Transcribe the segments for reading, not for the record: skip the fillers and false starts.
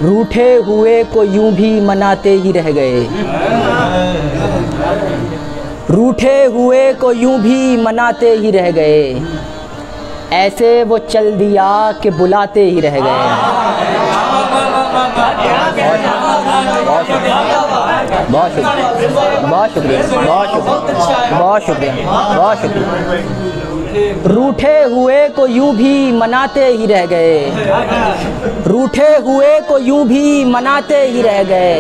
रूठे हुए को यूं भी मनाते ही रह गए, रूठे हुए को यूं भी मनाते ही रह गए, ऐसे वो चल दिया कि बुलाते ही रह गए। बहुत शुक्रिया, बहुत शुक्रिया, बहुत शुक्रिया, बहुत शुक्रिया, बहुत शुक्रिया। रूठे हुए को यूं भी मनाते ही रह गए, रूठे हुए को यूं भी मनाते ही रह गए,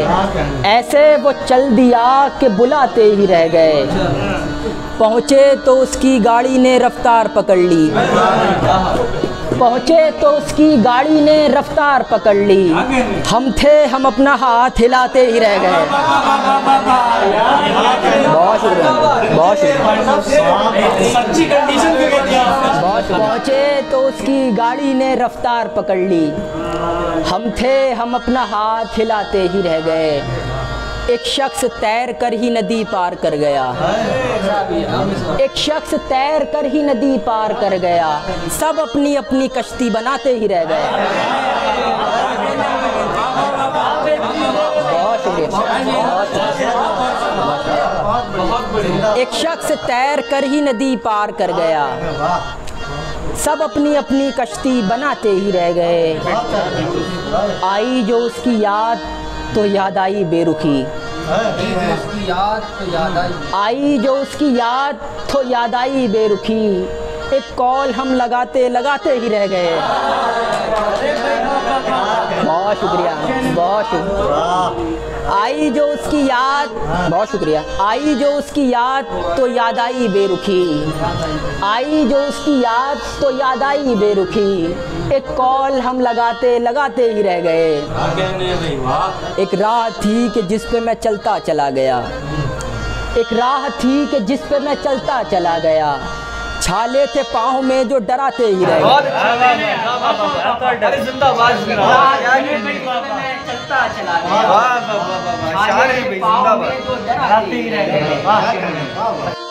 ऐसे वो चल दिया कि बुलाते ही रह गए। पहुँचे तो उसकी गाड़ी ने रफ्तार पकड़ ली, पहुँचे तो उसकी गाड़ी ने रफ्तार पकड़ ली, हम थे हम अपना हाथ हिलाते ही रह गए। बहुत शुक्रिया, बहुत शुक्रिया। पहुँचे तो उसकी गाड़ी ने रफ्तार पकड़ ली, हम थे हम अपना हाथ हिलाते ही रह गए। एक शख्स तैर कर ही नदी पार कर गया, एक शख्स तैर कर ही नदी पार कर गया, सब अपनी अपनी कश्ती बनाते ही रह गए। बहुत शुक्रिया। एक शख्स तैर कर ही नदी पार कर गया, सब अपनी अपनी कश्ती बनाते ही रह गए। आई जो उसकी याद तो याद आई बेरुखी, आई जो उसकी याद तो याद आई बेरुखी, एक कॉल हम लगाते लगाते ही रह गए। बहुत शुक्रिया, बहुत शुक्रिया। आई जो उसकी याद, बहुत शुक्रिया। आई जो उसकी याद तो याद आई बेरुखी, आई जो उसकी याद तो याद आई बेरुखी, एक कॉल हम लगाते लगाते ही रह गए। एक राह थी कि जिस पे मैं चलता चला गया, एक राह थी कि जिस पे मैं चलता चला गया, छाले थे पाँव में जो डराते ही रह गए। चलता चला गया, छाले थे पाँव में जो डराते ही रह गए।